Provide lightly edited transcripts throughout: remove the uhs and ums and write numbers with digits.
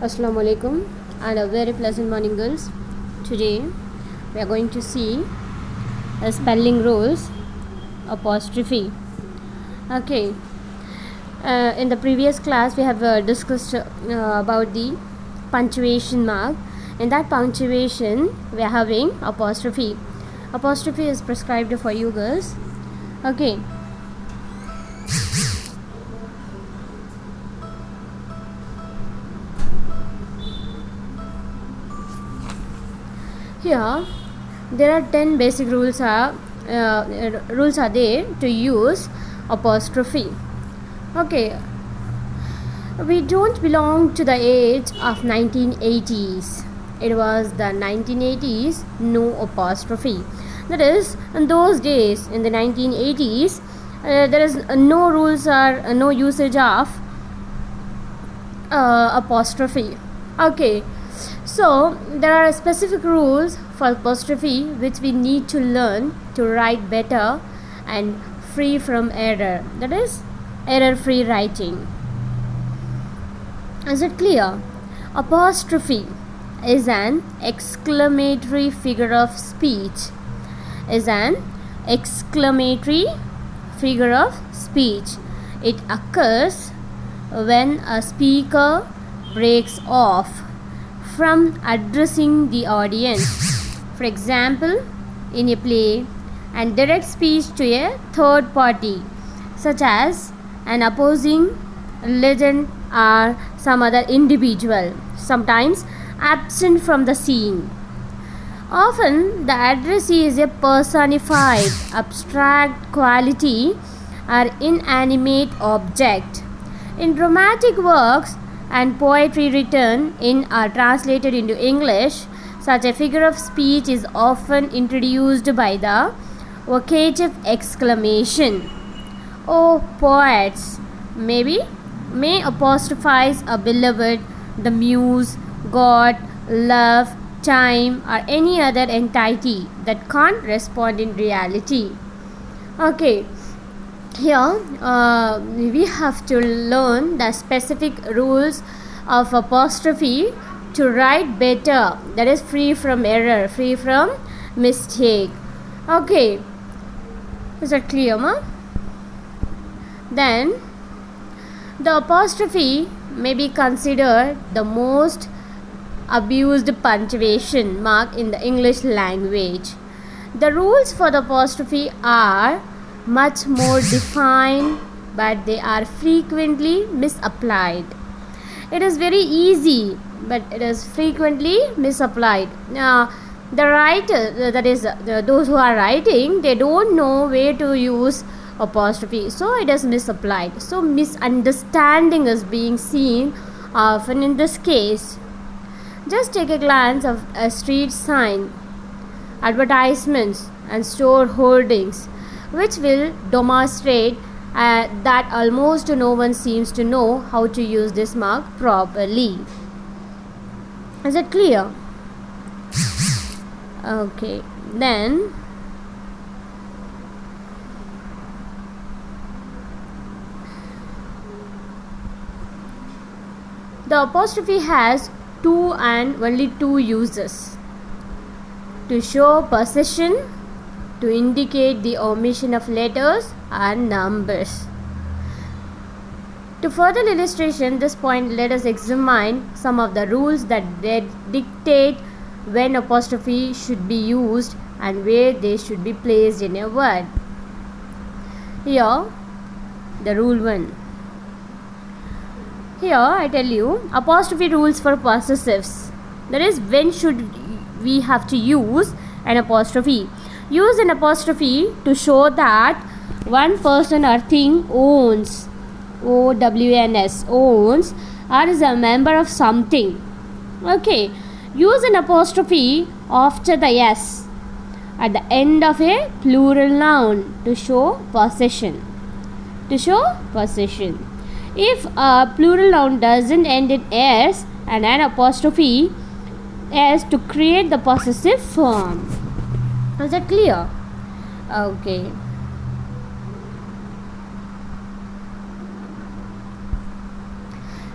Assalamu alaikum and a very pleasant morning, girls. Today we are going to see spelling rules apostrophe. Okay, in the previous class we have discussed about the punctuation mark. In that punctuation we are having apostrophe. Apostrophe is prescribed for you girls. Okay. Here there are 10 basic rules are there to use apostrophe. Okay, we don't belong to the age of 1980s. It was the 1980s, no apostrophe. That is, in those days, in the 1980s, there is no rules or no usage of apostrophe. Okay, so there are specific rules for apostrophe which we need to learn to write better and free from error. That is, error-free writing. Is it clear? Apostrophe is an exclamatory figure of speech. Is an exclamatory figure of speech. It occurs when a speaker breaks off from addressing the audience. For example, in a play, and direct speech to a third party, such as an opposing legend or some other individual, sometimes absent from the scene. Often, the addressee is a personified, abstract quality or inanimate object. In dramatic works and poetry written in or translated into English, such a figure of speech is often introduced by the vocative exclamation. Oh, poets, may apostrophize a beloved, the muse, God, love, time, or any other entity that can't respond in reality. Okay, here we have to learn the specific rules of apostrophe to write better, that is free from error, free from mistake. Okay, is that clear, ma? Then the apostrophe may be considered the most abused punctuation mark in the English language. The rules for the apostrophe are much more defined, but they are frequently misapplied. It is very easy, but it is frequently misapplied. The writer, that is, those who are writing, they don't know where to use apostrophe, so it is misapplied. So misunderstanding is being seen often in this case. Just take a glance of a street sign, advertisements and store hoardings, which will demonstrate that almost no one seems to know how to use this mark properly. Is it clear? Okay, then the apostrophe has two and only two uses: to show possession, to indicate the omission of letters and numbers. To further illustration this point, let us examine some of the rules that dictate when apostrophe should be used and where they should be placed in a word. Here, the rule 1. Here I tell you apostrophe rules for possessives. That is, when should we have to use an apostrophe? Use an apostrophe to show that one person or thing owns, O-W-N-S, owns, or is a member of something. Okay, use an apostrophe after the S at the end of a plural noun to show possession. To show possession. If a plural noun doesn't end in S and an apostrophe S to create the possessive form. Is that clear? Okay.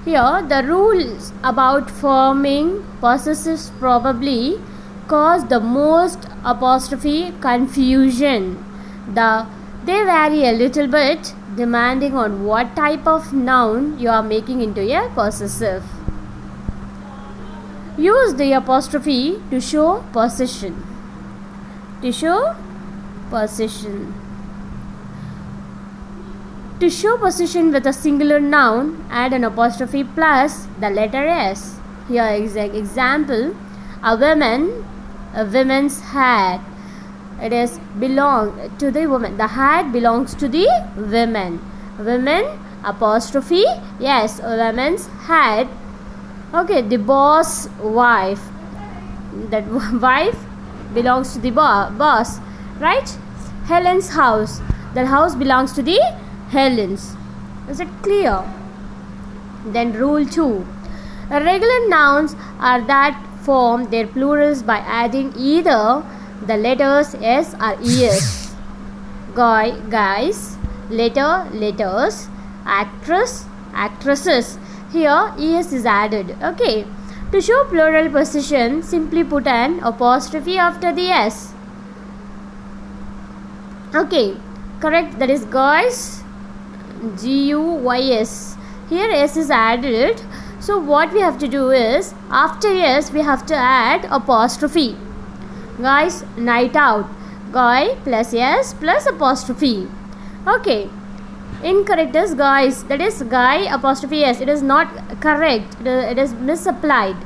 Here, the rules about forming possessives probably cause the most apostrophe confusion. They vary a little bit depending on what type of noun you are making into a possessive. Use the apostrophe to show possession. To show possession. To show possession with a singular noun, add an apostrophe plus the letter S. Here example, a woman's hat. It is belong to the woman. The hat belongs to the women. Women apostrophe yes, a woman's hat. Okay, the boss wife. That wife belongs to the boss, right? Helen's house. That house belongs to the Helens. Is it clear? Then rule 2. Regular nouns are that form their plurals by adding either the letters S or ES. Guys, letters, actress, actresses. Here ES is added. Okay. To show plural possession, simply put an apostrophe after the S. Okay. Correct. That is guys. Guys. Here S is added. So what we have to do is after S we have to add apostrophe. Guys, night out. Guy plus S plus apostrophe. Okay. Incorrect is guys. That is guy apostrophe S. It is not correct. It is misapplied.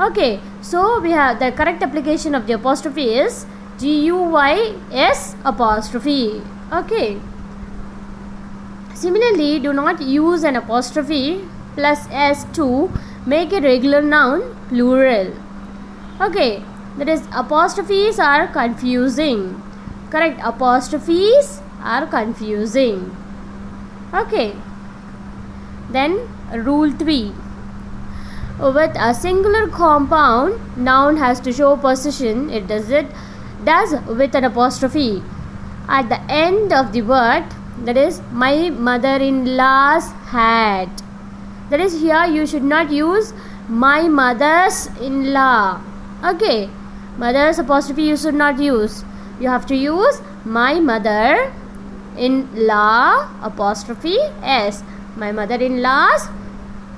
Okay. So we have the correct application of the apostrophe is Guys apostrophe. Okay. Similarly, do not use an apostrophe plus S to make a regular noun plural. Okay. That is apostrophes are confusing. Correct. Apostrophes are confusing. Okay. Then rule 3. With a singular compound, noun has to show possession. It does with an apostrophe at the end of the word. That is my mother-in-law's hat. That is here you should not use my mother's-in-law. Okay. Mother's apostrophe you should not use. You have to use my mother-in-law apostrophe S. My mother-in-law's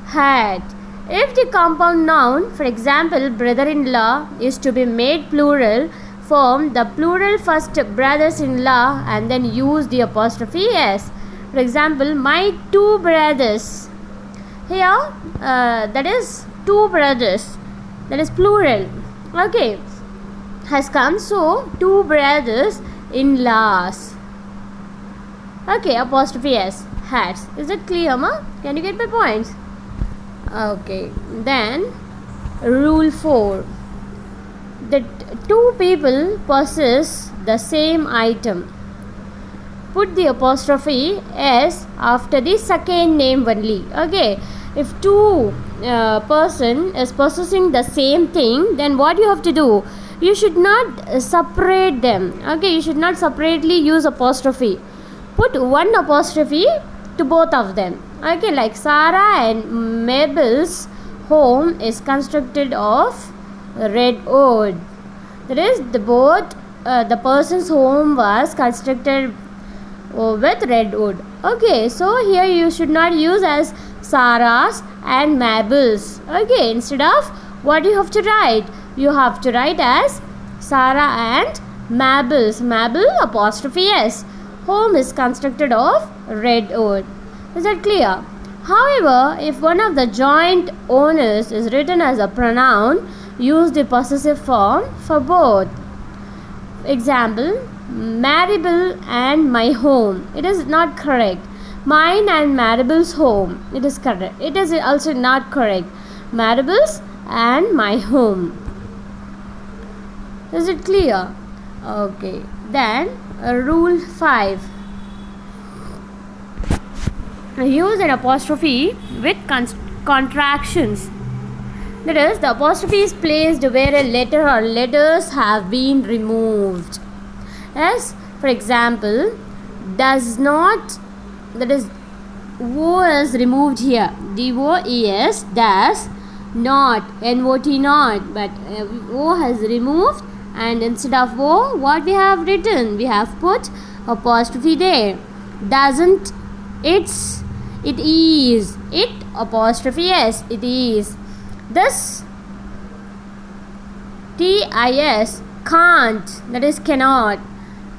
hat. If the compound noun, for example, brother-in-law, is to be made plural, form the plural first brothers-in-law and then use the apostrophe S. For example, my 2 brothers. Here, that is 2 brothers. That is plural. Okay. Has come, so 2 brothers-in-laws. Okay, apostrophe S. Hats. Is it clear, ma? Can you get my points? Okay. Then rule 4. That 2 people possess the same item. Put the apostrophe S after the second name only. Okay. If 2 person is possessing the same thing, then what you have to do? You should not separate them. Okay. You should not separately use apostrophe. Put one apostrophe to both of them. Okay. Like Sarah and Mabel's home is constructed of red wood. That is the person's home was constructed with red wood. Okay, so here you should not use as Sarah's and Mabel's. Okay, instead of what you have to write? You have to write as Sarah and Mabel's. Mabel apostrophe S. Home is constructed of red wood. Is that clear? However, if one of the joint owners is written as a pronoun, use the possessive form for both. Example, Maribel and my home. It is not correct. Mine and Maribel's home. It is correct. It is also not correct. Maribel's and my home. Is it clear? Okay. Then rule 5. Use an apostrophe with contractions. That is, the apostrophe is placed where a letter or letters have been removed. As for example, does not, that is O is removed here. DOES dash not, NOT not, but O has removed, and instead of O, what we have written? We have put apostrophe there. Doesn't, it's, it is, it apostrophe S, it is. This TIS, can't, that is cannot,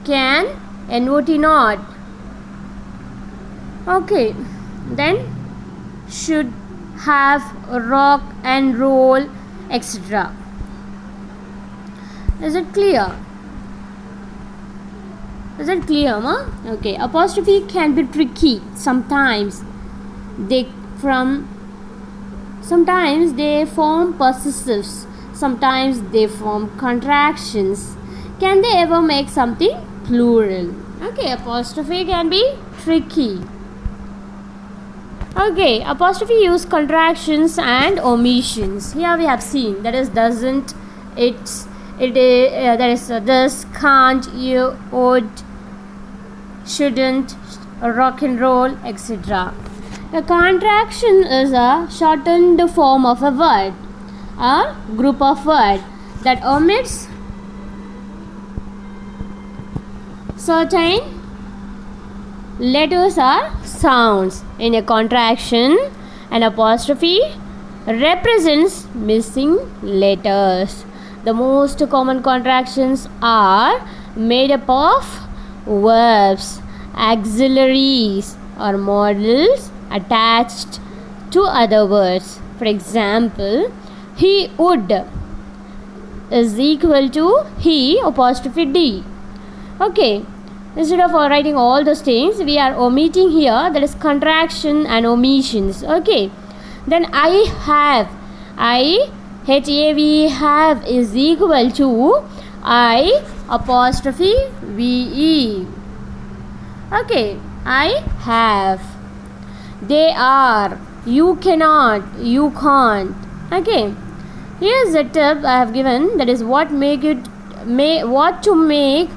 can, NOT not. Okay, then should, have, rock and roll, etc. Is it clear? Is it clear, ma? Okay, apostrophe can be tricky sometimes. Sometimes they form possessives, sometimes they form contractions. Can they ever make something plural? Okay, apostrophe can be tricky. Okay, apostrophe use contractions and omissions. Here we have seen, that is doesn't, it's, it is, that is this, can't, you, would, shouldn't, rock and roll, etc. A contraction is a shortened form of a word, a group of words that omits certain letters or sounds. In a contraction, an apostrophe represents missing letters. The most common contractions are made up of verbs, auxiliaries or modals attached to other words. For example, he would is equal to he apostrophe D. Okay, instead of writing all those things, we are omitting here, that is contraction and omissions. Okay, then I have, have is equal to I apostrophe VE. Okay, I have. They are, you cannot, you can't. Okay, here's a tip I have given, that is what to make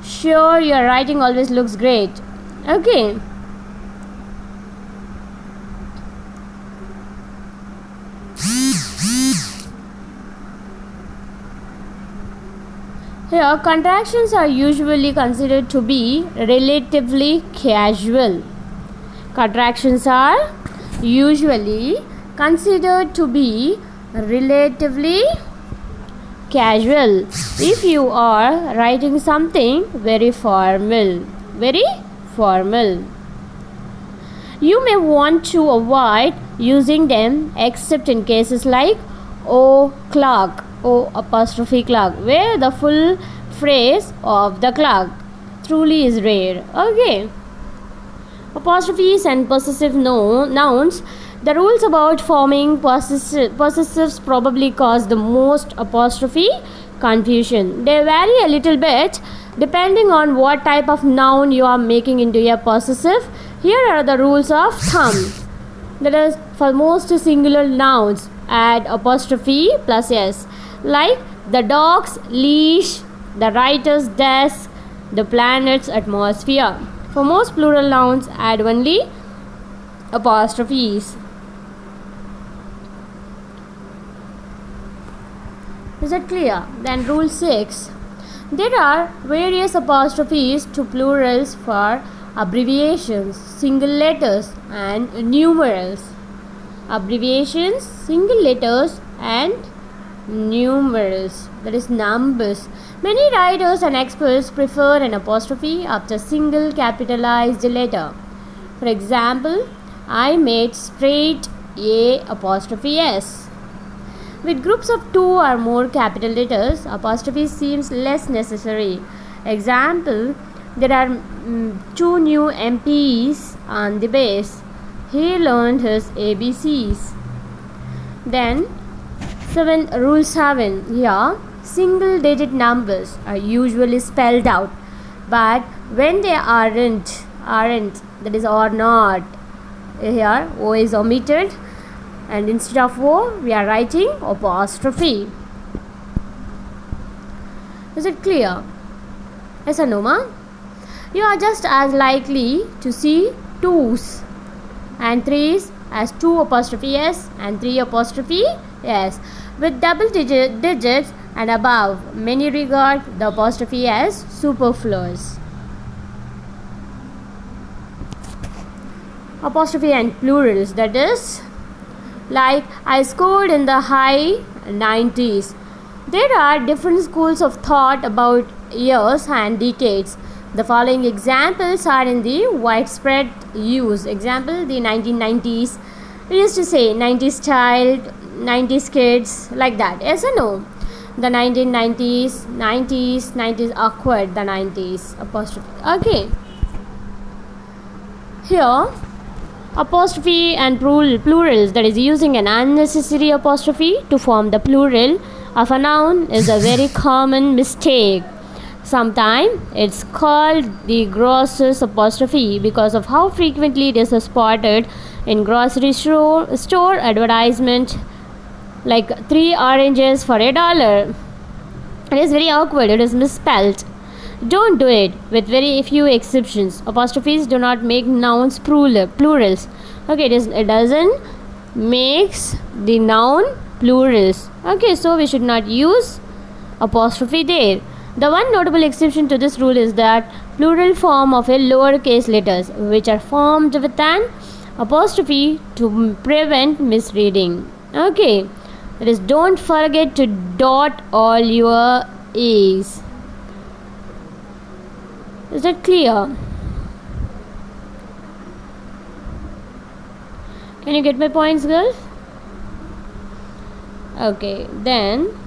sure your writing always looks great. Okay, here contractions are usually considered to be relatively casual. Contractions are usually considered to be relatively casual if you are writing something very formal. You may want to avoid using them except in cases like O clock, O apostrophe clock, where the full phrase of the clock truly is rare. Okay, apostrophes and possessive nouns. The rules about forming possessives probably cause the most apostrophe confusion. They vary a little bit depending on what type of noun you are making into a possessive. Here are the rules of thumb. That is, for most singular nouns, add apostrophe plus S, like the dog's leash, the writer's desk, the planet's atmosphere. For most plural nouns, add only apostrophes. Is it clear? Then rule 6. There are various apostrophes to plurals for abbreviations, single letters and numerals. Abbreviations, single letters and numerals, that is numbers. Many writers and experts prefer an apostrophe after single capitalized letter. For example, I made straight A apostrophe S. With groups of 2 or more capital letters, apostrophe seems less necessary. Example, there are 2 new MPs on the base. He learned his ABCs. Then rule 7. Here, single digit numbers are usually spelled out, but when they aren't, that is or not, here O is omitted, and instead of O we are writing apostrophe. Is it clear? Yes or no, ma? You are just as likely to see 2's and 3's as 2 apostrophe s and 3 apostrophe s. With double digits and above, many regard the apostrophe as superfluous. Apostrophe and plurals, that is like I scored in the high 90s. There are different schools of thought about years and decades. The following examples are in the widespread use. Example, the 1990s. We used to say 90s child, 90s kids, like that. Yes or no? The 1990s, 90s awkward, the 90s apostrophe. Okay. Here, apostrophe and plurals, that is using an unnecessary apostrophe to form the plural of a noun, is a very common mistake. Sometimes it's called the grocer's apostrophe because of how frequently it is spotted in grocery store advertisement, like 3 oranges for $1. It is very awkward, it is misspelled. Don't do it, with very few exceptions. Apostrophes do not make nouns plurals. Okay, it doesn't makes the noun plurals. Okay, so we should not use apostrophe there. The one notable exception to this rule is that plural form of a lowercase letters, which are formed with an apostrophe to prevent misreading. Okay, that is, don't forget to dot all your A's. Is that clear? Can you get my points, girls? Okay, then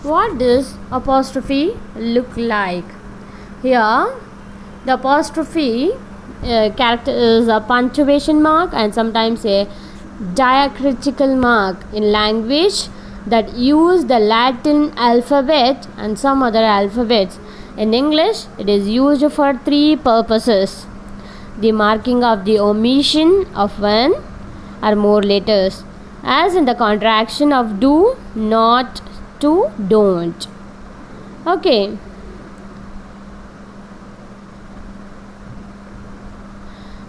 what does apostrophe look like? Here, the apostrophe character is a punctuation mark and sometimes a diacritical mark in language that use the Latin alphabet and some other alphabets. In English, it is used for 3 purposes: the marking of the omission of one or more letters, as in the contraction of do, not, to, don't. Okay.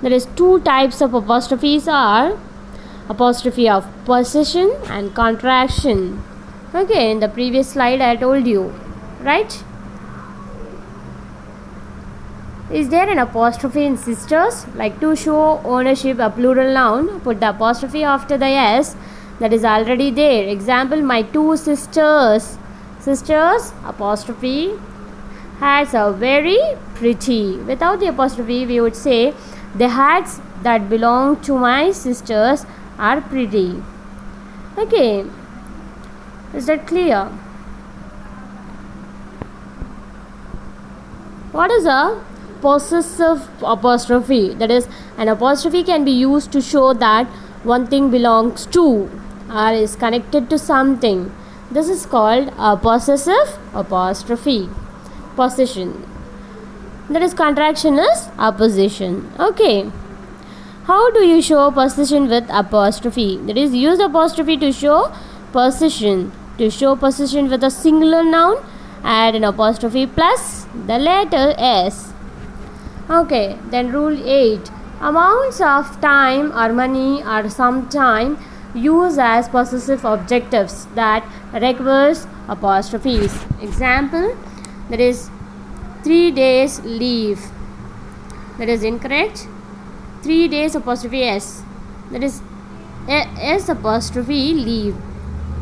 There is 2 types of apostrophes are apostrophe of possession and contraction. Okay, in the previous slide I told you, right? Is there an apostrophe in sisters? Like to show ownership, a plural noun, put the apostrophe after the s, that is already there. Example, my 2 sisters. Sisters, apostrophe, hats are very pretty. Without the apostrophe, we would say the hats that belong to my sisters are pretty. Okay, is that clear? What is a possessive apostrophe? That is, an apostrophe can be used to show that one thing belongs to or is connected to something. This is called a possessive apostrophe. Possession. That is, contraction is opposition. Okay. How do you show possession with apostrophe? That is, use apostrophe to show possession. To show possession with a singular noun, add an apostrophe plus the letter s. Okay, then rule 8. Amounts of time or money or some time used as possessive adjectives that requires apostrophes. Example, that is 3 days leave. That is incorrect. 3 days apostrophe s. That is s apostrophe leave.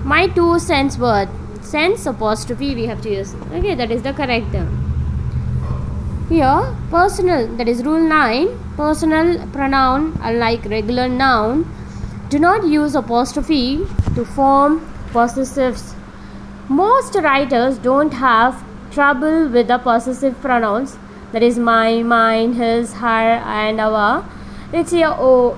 My 2 cents worth. Cents apostrophe we have to use. Okay, that is the correct term. Here, personal, that is rule 9. Personal pronoun, unlike regular noun, do not use apostrophe to form possessives. Most writers don't have trouble with the possessive pronouns, that is my, mine, his, her, and our. It's your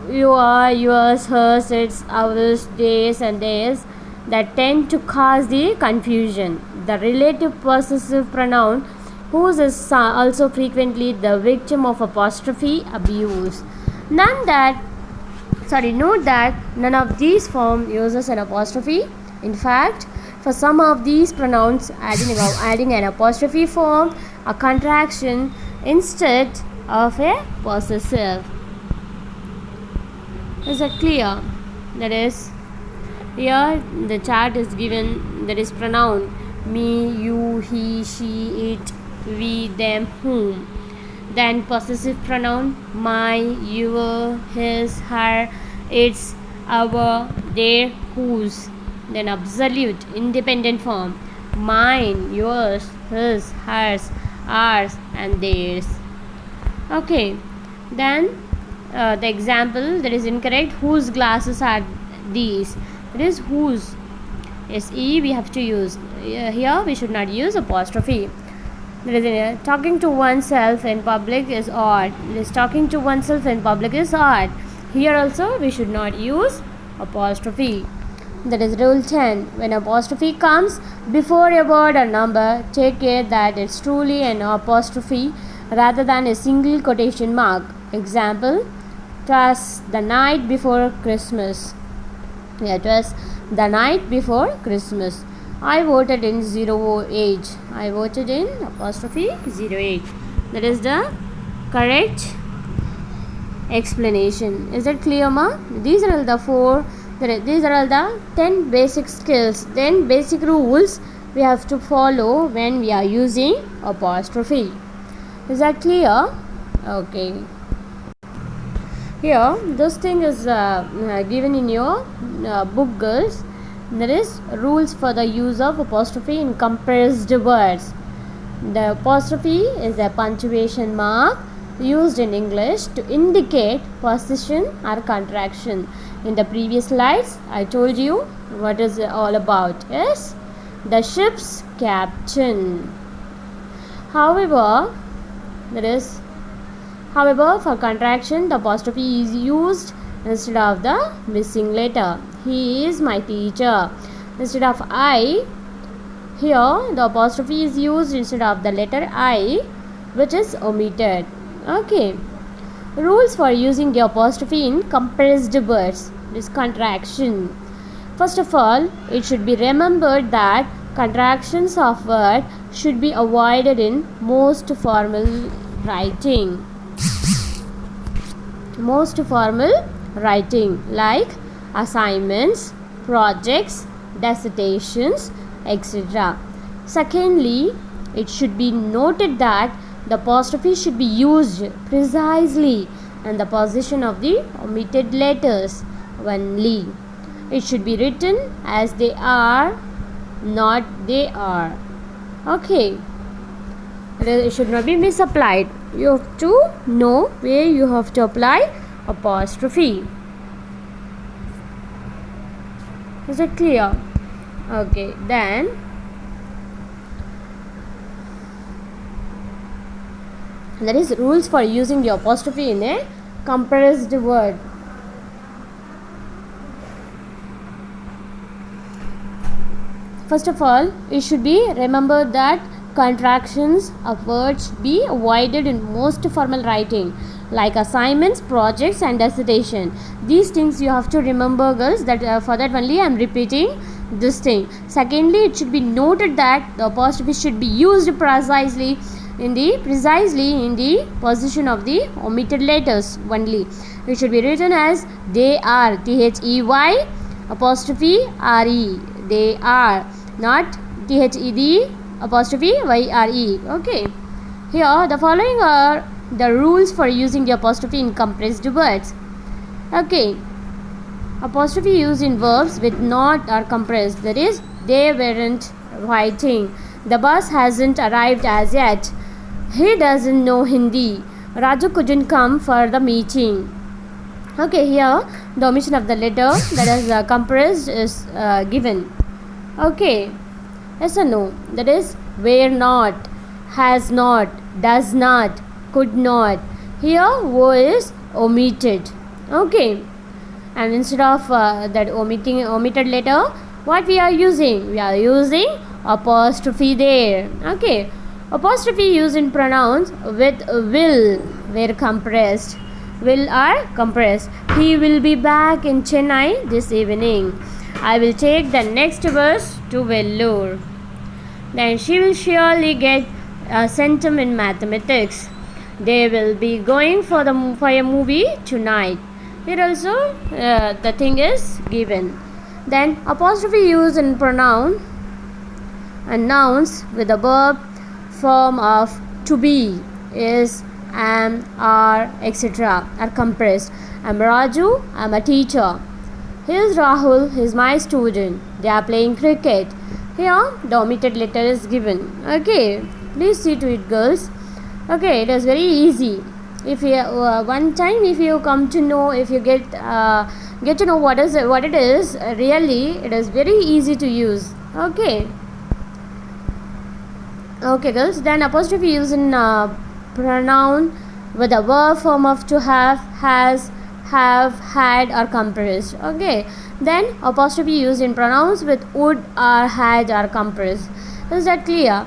your, yours, hers, it's, ours, theirs, and theirs that tend to cause the confusion. The relative possessive pronoun whose is also frequently the victim of apostrophe abuse. Note that none of these forms uses an apostrophe. In fact, For some of these pronouns, adding an apostrophe form a contraction instead of a possessive. Is that clear? That is, here the chart is given, that is pronoun me, you, he, she, it, we, them, whom. Then possessive pronoun my, your, his, her, its, our, their, whose. Then absolute independent form mine, yours, his, hers, ours, and theirs. Okay, then the example that is incorrect. Whose glasses are these? It is whose. Se we have to use. Here we should not use apostrophe. There is talking to oneself in public is odd. This talking to oneself in public is odd. Here also we should not use apostrophe. That is rule 10. When apostrophe comes before a word or number, take care that it's truly an apostrophe rather than a single quotation mark. Example, "'Twas the night before Christmas." Yeah, it was the night before Christmas. I voted in 08. I voted in apostrophe 08. That is the correct explanation. Is that clear, ma? These are all the 10 basic skills, 10 basic rules we have to follow when we are using apostrophe. Is that clear? Okay. Here, this thing is given in your book, girls. There is rules for the use of apostrophe in compressed words. The apostrophe is a punctuation mark used in English to indicate position or contraction. In the previous slides, I told you what is it all about. Yes, the ship's captain. However, for contraction, the apostrophe is used instead of the missing letter. He is my teacher. Instead of I, here the apostrophe is used instead of the letter I, which is omitted. Okay. Rules for using the apostrophe in compressed words. This contraction. First of all, it should be remembered that contractions of word should be avoided in most formal writing. Most formal writing like assignments, projects, dissertations, etc. Secondly, it should be noted that the apostrophe should be used precisely and the position of the omitted letters only. It should be written as they are, not they are. Okay. It should not be misapplied. You have to know where you have to apply apostrophe. Is it clear? Okay, then there is rules for using the apostrophe in a compressed word. First of all, it should be remembered that contractions of words be avoided in most formal writing like assignments, projects, and dissertation. These things you have to remember, girls. That for that only I am repeating this thing. Secondly, it should be noted that the apostrophe should be used precisely in the position of the omitted letters only. It should be written as they are, THEY apostrophe RE. They are, not THED apostrophe YRE. Okay. Here the following are the rules for using the apostrophe in compressed words. Okay. Apostrophe used in verbs with not are compressed. That is, they weren't writing. The bus hasn't arrived as yet. He doesn't know Hindi. Raju couldn't come for the meeting. Okay, here the omission of the letter that is compressed is given. Okay. Yes or no? That is, were not, has not, does not, could not. Here O is omitted. Okay. And instead of that omitted letter, what we are using? We are using apostrophe there. Okay. Apostrophe used in pronouns with will were compressed. Will are compressed. He will be back in Chennai this evening. I will take the next bus to Vellore. Then she will surely get a centum in mathematics. They will be going for a movie tonight. Here also the thing is given. Then apostrophe used in pronoun and nouns with the verb form of to be is am, are, etc. are compressed. I'm Raju, I'm a teacher. Here's Rahul, he's my student. They are playing cricket. Here the omitted letter is given. Okay, please see to it, girls. Okay, it is very easy. If you one time if you come to know, if you get to know what it is, really it is very easy to use. Okay, girls. Then apostrophe used in pronoun with the verb form of to have, has, have, had are compressed. Okay, then apostrophe used in pronouns with would or had are compressed. Is that clear?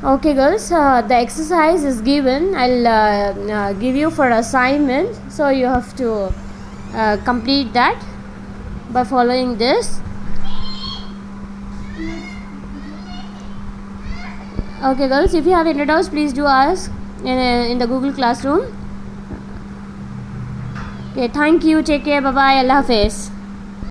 Okay, girls, the exercise is given. I'll give you for assignment, so you have to complete that by following this. Okay, girls, if you have any doubts, please do ask in the Google Classroom. Okay, thank you. Take care. Bye bye. Allah Hafiz.